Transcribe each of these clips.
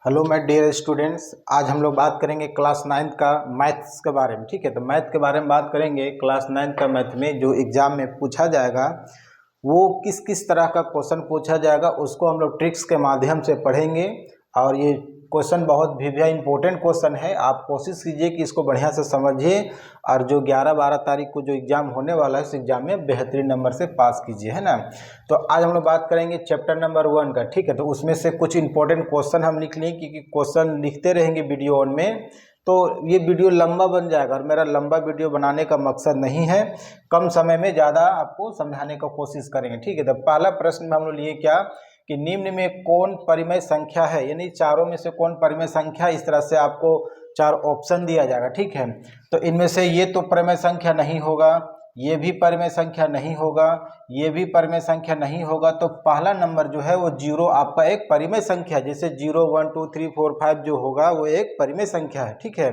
Hello my dear students, आज हम लोग बात करेंगे क्लास 9th का मैथ्स के बारे में। ठीक है, तो मैथ के बारे में बात करेंगे। क्लास 9th का मैथ में जो एग्जाम में पूछा जाएगा वो किस किस तरह का क्वेश्चन पूछा जाएगा उसको हम लोग ट्रिक्स के माध्यम से पढ़ेंगे। और ये क्वेश्चन बहुत भी इंपॉर्टेंट क्वेश्चन है। आप कोशिश कीजिए कि इसको बढ़िया से समझिए और जो 11-12 तारीख को जो एग्ज़ाम होने वाला है उस एग्ज़ाम में बेहतरीन नंबर से पास कीजिए, है ना। तो आज हम लोग बात करेंगे चैप्टर नंबर 1 का। ठीक है, तो उसमें से कुछ इंपॉर्टेंट क्वेश्चन हम लिख लें क्योंकि क्वेश्चन लिखते रहेंगे वीडियो ऑन में तो ये वीडियो लंबा बन जाएगा। और मेरा लंबा वीडियो बनाने का मकसद नहीं है, कम समय में ज़्यादा आपको समझाने का कोशिश करेंगे। ठीक है, तो पहला प्रश्न में हम लोग लिए क्या कि निम्न में कौन परिमेय संख्या है, यानी चारों में से कौन परिमेय संख्या। इस तरह से आपको 4 ऑप्शन दिया जाएगा। ठीक है, तो इनमें से ये तो परिमेय संख्या नहीं होगा, ये भी परिमेय संख्या नहीं होगा, ये भी परिमेय संख्या नहीं होगा। तो पहला नंबर जो है वो 0 आपका एक परिमेय संख्या है। जैसे 0 1 2 3 4 5 जो होगा वो एक परिमेय संख्या है। ठीक है,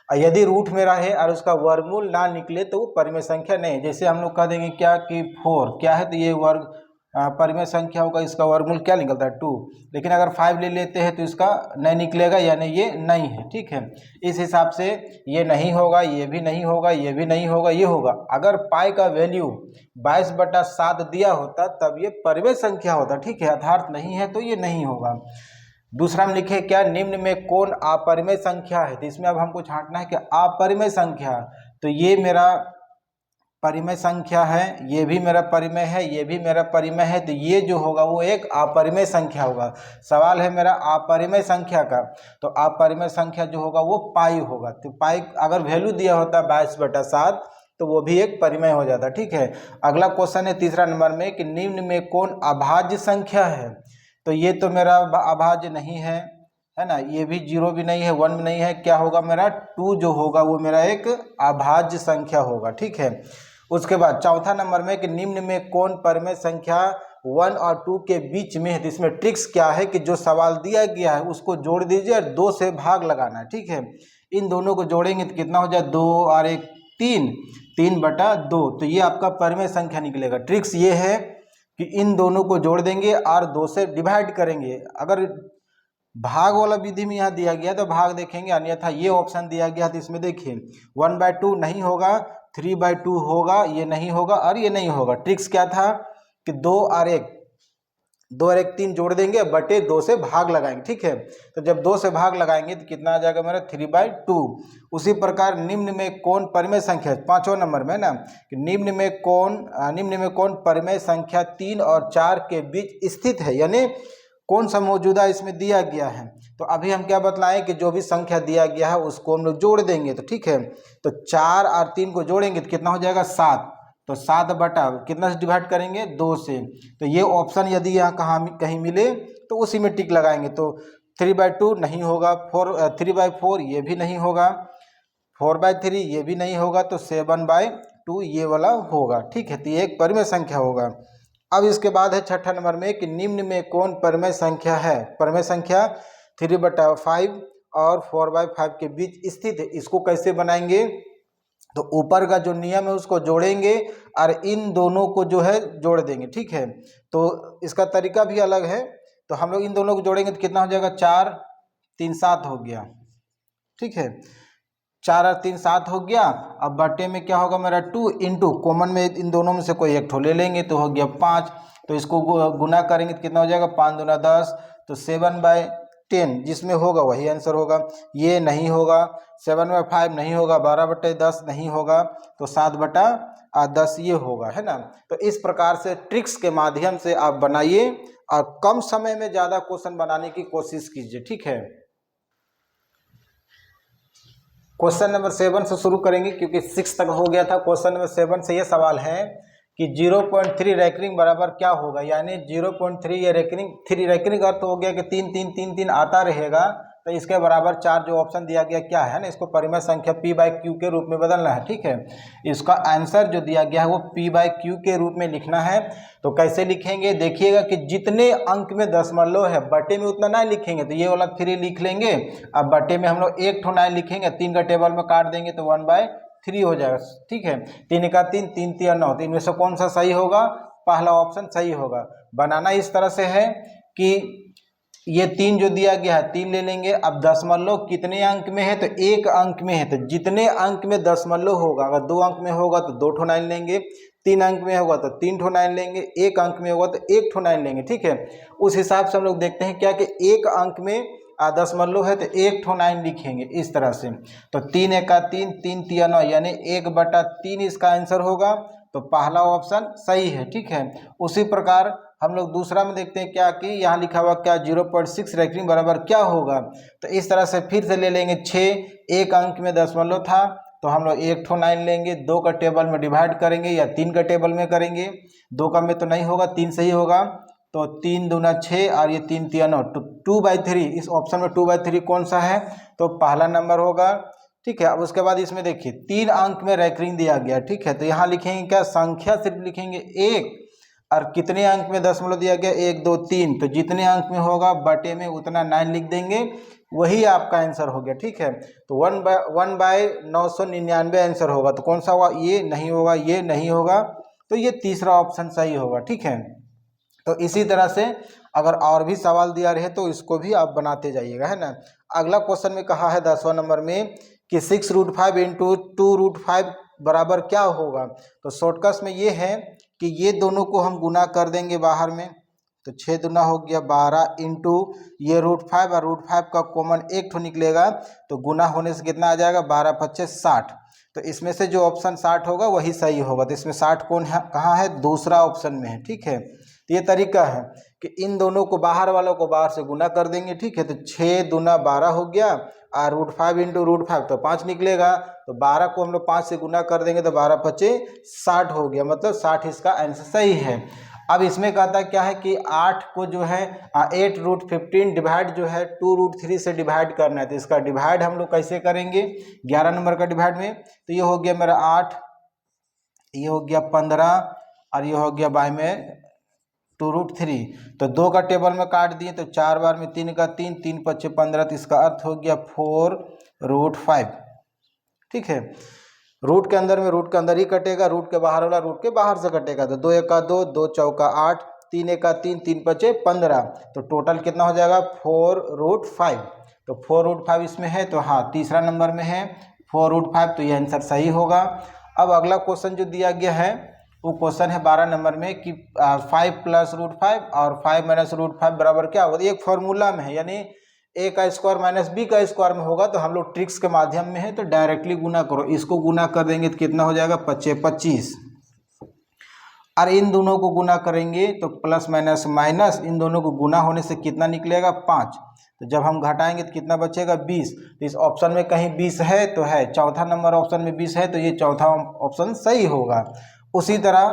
यदि रूट में रहे और उसका वर्गमूल ना निकले तो वो परिमेय संख्या नहीं। जैसे हम लोग कह देंगे क्या कि 4 क्या है, तो ये वर्ग परिमेय संख्या होगा, इसका वर्गमूल क्या निकलता है 2। लेकिन अगर 5 ले लेते हैं तो इसका नहीं निकलेगा, यानी ये नहीं है। ठीक है, इस हिसाब से ये नहीं होगा, ये भी नहीं होगा, ये भी नहीं होगा, ये होगा। अगर पाई का वैल्यू 22/7 दिया होता तब ये परिमेय संख्या होता। ठीक है, यथार्थ नहीं है तो ये नहीं होगा। दूसरा हम लिखे क्या, निम्न में कौन अपरिमेय संख्या है। तो इसमें अब हमको छांटना है कि अपरिमेय संख्या, तो ये मेरा परिमेय संख्या है, ये भी मेरा परिमेय है, ये भी मेरा परिमेय है, तो ये जो होगा वो एक अपरिमेय संख्या होगा। सवाल है मेरा अपरिमेय संख्या का, तो अपरिमेय संख्या जो होगा वो पाई होगा। तो पाई अगर वैल्यू दिया होता 22/7 तो वो भी एक परिमेय हो जाता। ठीक है, अगला क्वेश्चन है तीसरा नंबर में कि निम्न में कौन अभाज्य संख्या है। तो ये तो मेरा अभाज्य नहीं है ना, ये भी 0 भी नहीं है, 1 भी नहीं है। क्या होगा मेरा 2 जो होगा वो मेरा एक अभाज्य संख्या होगा। ठीक है, उसके बाद चौथा नंबर में कि निम्न में कौन परिमेय संख्या 1 और 2 के बीच में है। तो इसमें ट्रिक्स क्या है कि जो सवाल दिया गया है उसको जोड़ दीजिए और 2 से भाग लगाना है। ठीक है, इन दोनों को जोड़ेंगे तो कितना हो जाए 2 और 1 3, 3/2। तो ये आपका परिमेय संख्या निकलेगा। ट्रिक्स ये है कि इन दोनों को जोड़ देंगे और 2 से डिवाइड करेंगे। अगर भाग वाला विधि में यहाँ दिया गया तो भाग देखेंगे, अन्यथा ये ऑप्शन दिया गया तो इसमें देखिए 1/2 नहीं होगा, 3/2 होगा, ये नहीं होगा और ये नहीं होगा। ट्रिक्स क्या था कि 2 और 1 3 जोड़ देंगे, बटे 2 से भाग लगाएंगे। ठीक है, तो जब 2 से भाग लगाएंगे तो कितना आ जाएगा मेरा 3/2। उसी प्रकार निम्न में कौन परिमेय संख्या, 5वें नंबर में ना, कि निम्न में कौन परिमेय संख्या 3 और 4 के बीच स्थित है, यानी कौन सा मौजूदा इसमें दिया गया है। तो अभी हम क्या बतलाएं कि जो भी संख्या दिया गया है उसको हम लोग जोड़ देंगे। तो ठीक है, तो 4 और 3 को जोड़ेंगे तो कितना हो जाएगा 7। तो 7 बटा कितना से डिवाइड करेंगे 2 से। तो ये ऑप्शन यदि यहाँ कहीं मिले तो उसी में टिक लगाएंगे। तो 3/2 नहीं होगा, 3/4 ये भी नहीं होगा, 4/3 ये भी नहीं होगा, तो 7/2 ये वाला होगा। ठीक है, तो ये एक परिमेय संख्या होगा। अब इसके बाद है छठा नंबर में कि निम्न में कौन परिमेय संख्या है। परिमेय संख्या 3/5 और 4/5 के बीच स्थित है। इसको कैसे बनाएंगे, तो ऊपर का जो नियम है उसको जोड़ेंगे और इन दोनों को जो है जोड़ देंगे। ठीक है, तो इसका तरीका भी अलग है। तो हम लोग इन दोनों को जोड़ेंगे तो कितना हो जाएगा 4 3 7 हो गया। ठीक है, 4 और 3 7 हो गया। अब बटे में क्या होगा मेरा 2 इंटू कॉमन में इन दोनों में से कोई एक ठो ले लेंगे तो हो गया 5। तो इसको गुना करेंगे तो कितना हो जाएगा 5 दूना 10, तो 7/10 जिसमें होगा वही आंसर होगा। ये नहीं होगा, 7/5 नहीं होगा, 12/10 नहीं होगा, तो 7/10 ये होगा, है ना। तो इस प्रकार से ट्रिक्स के माध्यम से आप बनाइए और कम समय में ज़्यादा क्वेश्चन बनाने की कोशिश कीजिए। ठीक है, क्वेश्चन नंबर 7 से शुरू करेंगे क्योंकि 6 तक हो गया था। क्वेश्चन नंबर 7 से ये सवाल है कि 0.3 रैकरिंग बराबर क्या होगा, यानी 0.3 ये रैकरिंग अर्थ हो गया कि 3 3 3 3 आता रहेगा, तो इसके बराबर 4 जो ऑप्शन दिया गया क्या है ना, इसको परिमेय संख्या p/q के रूप में बदलना है। ठीक है, इसका आंसर जो दिया गया है वो p/q के रूप में लिखना है। तो कैसे लिखेंगे देखिएगा कि जितने अंक में दशमलव है बटे में उतना 9 लिखेंगे, तो ये वाला 3 लिख लेंगे। अब बटे में हम लोग 1 ठो 9 लिखेंगे, 3 का टेबल में काट देंगे तो 1/3 हो जाएगा। ठीक है, 3 का 3 3 3 9, तो इनमें से कौन सा सही होगा, पहला ऑप्शन सही होगा। बनाना इस तरह से है कि ये 3 जो दिया गया है 3 ले लेंगे। अब दशमलव कितने अंक में है, तो 1 अंक में है, तो जितने अंक में दशमलव होगा, अगर 2 अंक में होगा तो 2 ठो 9 लेंगे, 3 अंक में होगा तो 3 ठो 9 लेंगे, 1 अंक में होगा तो 1 ठो 9 लेंगे। ठीक है, उस हिसाब से हम लोग देखते हैं क्या कि 1 अंक में दशमलव है तो 1 ठो 9 लिखेंगे इस तरह से। तो 3 एका 3, 3 तिया 9 यानी 1/3 इसका आंसर होगा। तो पहला ऑप्शन सही है। ठीक है, उसी प्रकार हम लोग दूसरा में देखते हैं क्या कि यहाँ लिखा हुआ क्या 0.6 रैंकिंग बराबर क्या होगा। तो इस तरह से फिर से ले लेंगे 6, 1 अंक में दशमलव था तो हम लोग 1 ठो 9 लेंगे, 2 का टेबल में डिवाइड करेंगे या 3 का टेबल में करेंगे, 2 का में तो नहीं होगा, 3 से ही होगा। तो 3 दूना 6 और ये 3 तिया 9, तो 2/3 इस ऑप्शन में 2/3 कौन सा है, तो पहला नंबर होगा। ठीक है, अब उसके बाद इसमें देखिए 3 अंक में रैंकिंग दिया गया। ठीक है, तो यहाँ लिखेंगे क्या, संख्या सिर्फ लिखेंगे 1 और कितने अंक में दशमलव दिया गया 1 2 3, तो जितने अंक में होगा बटे में उतना 9 लिख देंगे, वही आपका आंसर हो गया। ठीक है, तो 1/999 आंसर होगा। तो कौन सा होगा, ये नहीं होगा, ये नहीं होगा, तो ये तीसरा ऑप्शन सही होगा। ठीक है, तो इसी तरह से अगर और भी सवाल दिया रहे तो इसको भी आप बनाते जाइएगा, है ना। अगला क्वेश्चन में कहा है 10वां नंबर में कि 6√5 इंटू 2√5 बराबर क्या होगा। तो शॉर्टकट में ये है कि ये दोनों को हम गुना कर देंगे बाहर में, तो 6 दूना हो गया 12 इंटू ये √5 और √5 का कॉमन 1 ठो निकलेगा, तो गुना होने से कितना आ जाएगा 12 25 60। तो इसमें से जो ऑप्शन 60 होगा वही सही होगा। तो इसमें 60 कौन है, कहाँ है, दूसरा ऑप्शन में है। ठीक है, तो ये तरीका है कि इन दोनों को बाहर वालों को बाहर से गुना कर देंगे। ठीक है, तो 6 दूना 12 हो गया और √5 इंटू √5 तो 5 निकलेगा, तो 12 को हम लोग 5 से गुना कर देंगे तो 12 25 60 हो गया, मतलब 60 इसका आंसर सही है। अब इसमें कहता क्या है कि 8 को जो है 8√15 डिवाइड जो है 2√3 से डिवाइड करना है। तो इसका डिवाइड हम लोग कैसे करेंगे, 11 नंबर का डिवाइड में, तो ये हो गया मेरा 8, ये हो गया 15 और ये हो गया बाई में 2√3। तो 2 का टेबल में काट दिए तो 4 बार में 3 का 3, 3 5 15, तो इसका अर्थ हो गया 4√5। ठीक है, रूट के अंदर ही कटेगा, रूट के बाहर वाला रूट के बाहर से कटेगा। तो 2 एका 2, 2 चौका 8, 3 एका 3, 3 पचे 15, तो टोटल कितना हो जाएगा 4√5। तो 4√5 इसमें है, तो हाँ तीसरा नंबर में है 4√5, तो ये आंसर सही होगा। अब अगला क्वेश्चन जो दिया गया है वो क्वेश्चन है 12 नंबर में कि 5 + √5 और 5 - √5 बराबर क्या होगा। एक फॉर्मूला में है, यानी a का स्क्वायर माइनस b का स्क्वायर में होगा, तो हम लोग ट्रिक्स के माध्यम में है, तो डायरेक्टली गुना करो। इसको गुना कर देंगे तो कितना हो जाएगा 25 25, और इन दोनों को गुना करेंगे तो प्लस माइनस माइनस, इन दोनों को गुना होने से कितना निकलेगा 5। तो जब हम घटाएंगे तो कितना बचेगा 20। तो इस ऑप्शन में कहीं 20 है तो है, चौथा नंबर ऑप्शन में 20 है, तो ये चौथा ऑप्शन सही होगा। उसी तरह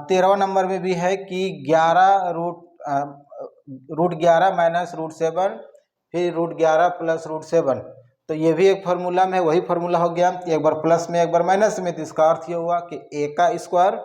13वां नंबर में भी है कि 11 रूट 11 माइनस √7 फिर √11 प्लस √7, तो ये भी एक फार्मूला में है, वही फार्मूला हो गया, एक बार प्लस में एक बार माइनस में। तो इसका अर्थ ये हुआ कि a का स्क्वायर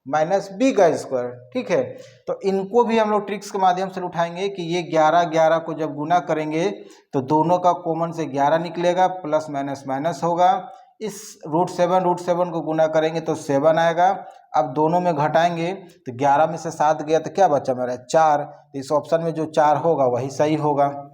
माइनस b का स्क्वायर। ठीक है, तो इनको भी हम लोग ट्रिक्स के माध्यम से उठाएंगे कि ये 11 11 को जब गुना करेंगे तो दोनों का कॉमन से 11 निकलेगा, प्लस माइनस माइनस होगा। इस √7 को गुना करेंगे तो 7 आएगा। अब दोनों में घटाएंगे तो 11 में से 7 गया तो क्या बचा मेरा 4। इस ऑप्शन में जो 4 होगा वही सही होगा।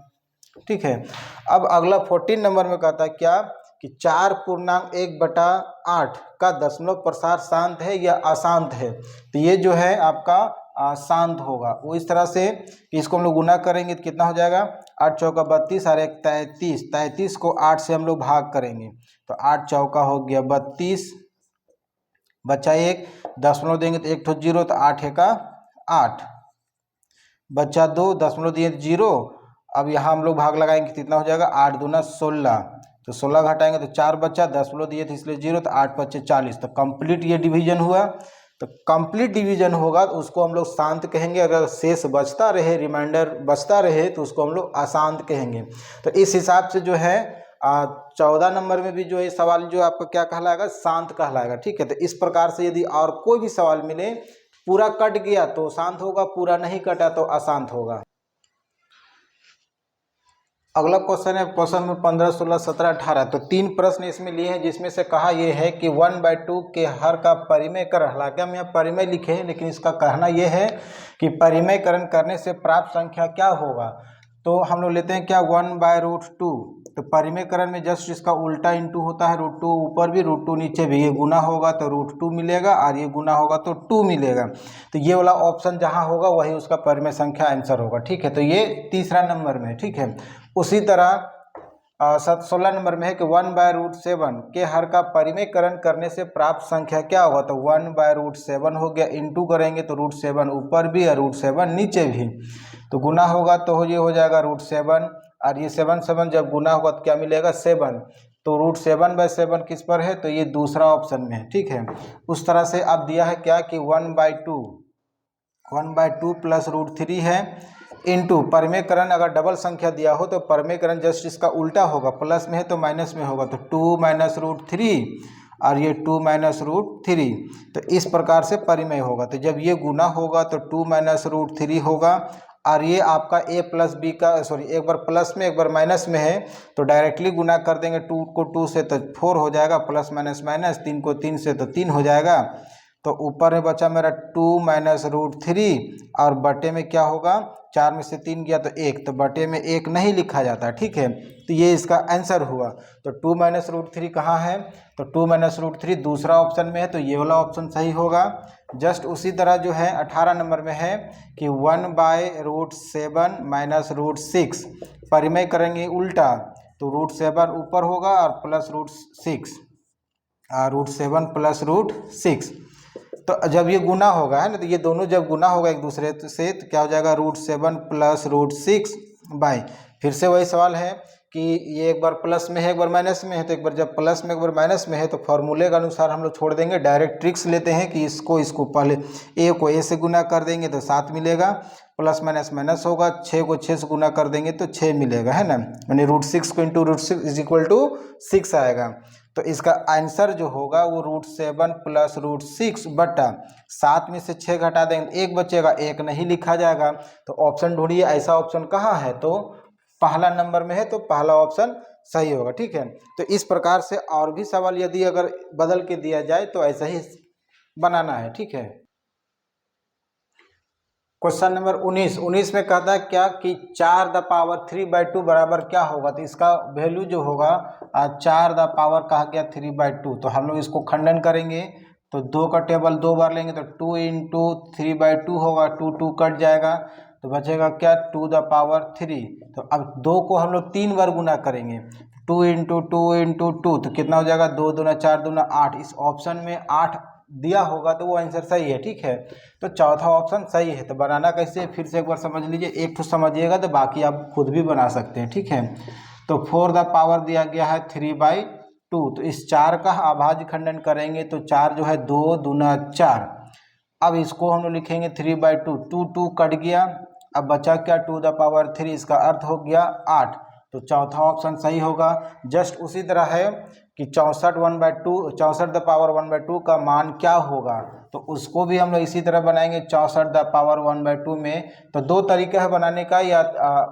ठीक है, अब अगला 14 नंबर में कहता है क्या कि 4.1/8 का दशमलव प्रसार शांत है या अशांत है। तो ये जो है आपका शांत होगा। वो इस तरह से कि इसको हम लोग गुना करेंगे तो कितना हो जाएगा 8 चौका 32 और 1 33, 33 को 8 से हम लोग भाग करेंगे तो 8 चौका हो गया 32, बचा 1, दशमलव देंगे तो 1 ठो 0, तो 8 एका 8, बचा 2, दशमलव दिए 0। अब यहाँ हम लोग भाग लगाएंगे कितना हो जाएगा 8 दूना 16, तो 16 घटाएंगे तो 4 बचा, दशमलव दिए थे इसलिए 0, तो 8 5 40। तो कंप्लीट ये डिवीजन हुआ। तो कंप्लीट डिवीजन होगा तो उसको हम लोग शांत कहेंगे। अगर शेष बचता रहे, रिमाइंडर बचता रहे, तो उसको हम लोग अशांत कहेंगे। तो इस हिसाब से जो है 14 नंबर में भी जो है सवाल जो आपका क्या कहलाएगा, शांत कहलाएगा। ठीक है, तो इस प्रकार से यदि और कोई भी सवाल मिले, पूरा कट गया तो शांत होगा, पूरा नहीं कटा तो अशांत होगा। अगला क्वेश्चन है क्वेश्चन में 15 16 17 18। तो 3 प्रश्न इसमें लिए हैं, जिसमें से कहा यह है कि 1/2 के हर का परिमेय कर। हालांकि हम यहाँ परिमेय लिखे हैं, लेकिन इसका कहना यह है कि परिमेयकरण करने से प्राप्त संख्या क्या होगा। तो हम लोग लेते हैं क्या 1/√2। तो परिमेयकरण में जस्ट इसका उल्टा इंटू होता है, √2 ऊपर भी √2 नीचे भी। ये गुना होगा तो √2 मिलेगा और ये गुना होगा तो 2 मिलेगा। तो ये वाला ऑप्शन जहाँ होगा वही उसका परिमेय संख्या आंसर होगा। ठीक है, तो ये तीसरा नंबर में। ठीक है, उसी तरह 16 नंबर में है कि 1/√7 के हर का परिमेयकरण करने से प्राप्त संख्या क्या होगा। तो 1/√7 हो गया, इंटू करेंगे तो √7 ऊपर भी और √7 नीचे भी। तो गुना होगा तो ये हो जाएगा √7 और ये 7 जब गुना होगा तो क्या मिलेगा 7। तो √7/7 किस पर है, तो ये दूसरा ऑप्शन में है। ठीक है, उस तरह से अब दिया है क्या कि 1/2 प्लस √3 है इंटू परिमेयकरण। अगर डबल संख्या दिया हो तो परिमेयकरण जस्ट इसका उल्टा होगा, प्लस में है तो माइनस में होगा। तो 2 - √3 और ये 2 - √3। तो इस प्रकार से परिमेय होगा। तो जब ये गुना होगा तो 2 - √3 होगा और ये आपका a प्लस बी का एक बार प्लस में एक बार माइनस में है तो डायरेक्टली गुना कर देंगे। 2 को 2 से तो 4 हो जाएगा, प्लस माइनस माइनस, 3 को 3 से तो 3 हो जाएगा। तो ऊपर में बचा मेरा 2 - √3 और बटे में क्या होगा, 4 में से 3 गया तो 1, तो बटे में 1 नहीं लिखा जाता। ठीक है, तो ये इसका आंसर हुआ। तो 2 - √3 कहाँ है, तो 2 - √3 दूसरा ऑप्शन में है, तो ये वाला ऑप्शन सही होगा। जस्ट उसी तरह जो है 18 नंबर में है कि 1/√7 - √6 परिमेय करेंगे उल्टा, तो √7 ऊपर होगा और प्लस √6 √7 प्लस √6। तो जब ये गुना होगा है ना, तो ये दोनों जब गुना होगा एक दूसरे से तो क्या हो जाएगा √7 प्लस √6 बाई। फिर से वही सवाल है कि ये एक बार प्लस में है एक बार माइनस में है, तो एक बार जब प्लस में एक बार माइनस में है तो फॉर्मूले के अनुसार हम लोग छोड़ देंगे, डायरेक्ट ट्रिक्स लेते हैं कि इसको पहले ए को ए से गुना कर देंगे तो 7 मिलेगा, प्लस माइनस माइनस होगा, 6 को 6 से गुना कर देंगे तो 6 मिलेगा, है ना। यानी √6 को इंटू √6 इज इक्वल टू 6 आएगा। तो इसका आंसर जो होगा वो √7 प्लस √6 बटा 7 में से 6 घटा देंगे, 1 बचेगा, 1 नहीं लिखा जाएगा। तो ऑप्शन ढूंढिए, ऐसा ऑप्शन कहाँ है, तो पहला नंबर में है, तो पहला ऑप्शन सही होगा। ठीक है, तो इस प्रकार से और भी सवाल यदि अगर बदल के दिया जाए तो ऐसा ही बनाना है। ठीक है, क्वेश्चन नंबर 19 में कहता है क्या कि 4⁻³ बराबर क्या होगा। तो इसका वैल्यू जो होगा 4 कहा गया 3/2। तो हम लोग इसको खंडन करेंगे तो 2 का टेबल 2 बार लेंगे तो 2 × 3/2 होगा, 2 कट जाएगा तो बचेगा क्या 2⁻3। तो अब 2 को हम लोग 3 बार गुना करेंगे, 2 × 2 × 2 तो कितना हो जाएगा 2 दूना 4 दूना 8। इस ऑप्शन में 8 दिया होगा तो वो आंसर सही है। ठीक है, तो चौथा ऑप्शन सही है। तो बनाना कैसे फिर से एक बार समझ लीजिए, एक तो समझिएगा तो बाकी आप खुद भी बना सकते हैं। ठीक है, तो 4 दिया गया है 3/2। तो इस 4 का अभाज्य खंडन करेंगे तो 4 जो है 2 दूना 4। अब इसको हम लोग लिखेंगे 3/2, 2 कट गया, अब बचा क्या 2⁻3, इसका अर्थ हो गया 8। तो चौथा ऑप्शन सही होगा। जस्ट उसी तरह है कि 64 का मान क्या होगा, तो उसको भी हम लोग इसी तरह बनाएंगे 64 में। तो 2 तरीका है बनाने का, या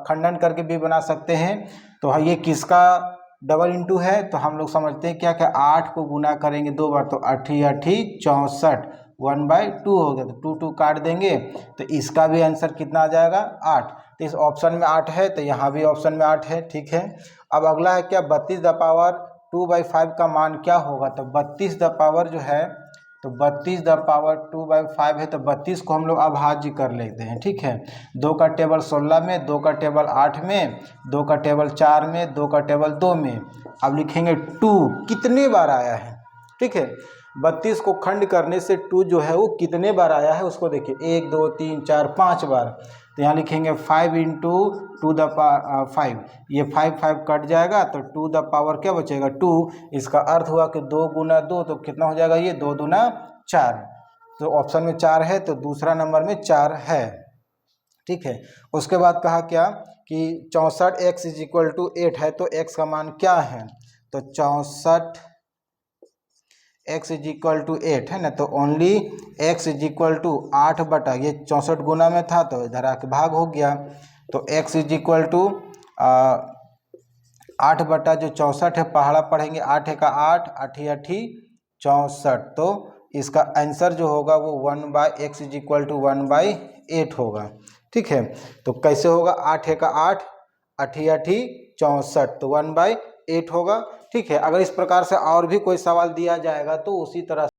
खंडन करके भी बना सकते हैं। तो ये किसका डबल इंटू है, तो हम लोग समझते हैं क्या 8 को गुना करेंगे 2 बार तो 8 × 64 1/2 हो गया। तो 2 काट देंगे तो इसका भी आंसर कितना आ जाएगा 8। तो इस ऑप्शन में 8 है, तो यहाँ भी ऑप्शन में 8 है। ठीक है, अब अगला है क्या 32⁻2/5 का मान क्या होगा। तो 32 जो है तो 32⁻2/5 है, तो 32 को हम लोग अभाज्य कर लेते हैं। ठीक है, 2 का टेबल 16 में, 2 का टेबल 8 में, 2 का टेबल 4 में, 2 का टेबल 2 में। अब लिखेंगे 2 कितने बार आया है। ठीक है, 32 को खंड करने से 2 जो है वो कितने बार आया है उसको देखिए, 1 2 3 4 5 बार। तो यहाँ लिखेंगे 5 × 2⁵, ये 5 कट जाएगा तो 2 क्या बचेगा 2। इसका अर्थ हुआ कि 2 × 2 तो कितना हो जाएगा ये 2 दूना 4। तो ऑप्शन में 4 है, तो दूसरा नंबर में 4 है। ठीक है, उसके बाद कहा क्या कि 64x = 8 है, तो x का मान क्या है। तो 64x = 8 है ना, तो ओनली x = 8 बटा, ये 64 गुना में था तो इधर आके भाग हो गया। तो x = 8 बटा जो 64 है, पहाड़ा पढ़ेंगे 8 का 8, 8 64। तो इसका आंसर जो होगा वो 1/x = 1/8 होगा। ठीक है, तो कैसे होगा 8 का 8, अठी अठी 64, तो 1/8 होगा। ठीक है, अगर इस प्रकार से और भी कोई सवाल दिया जाएगा तो उसी तरह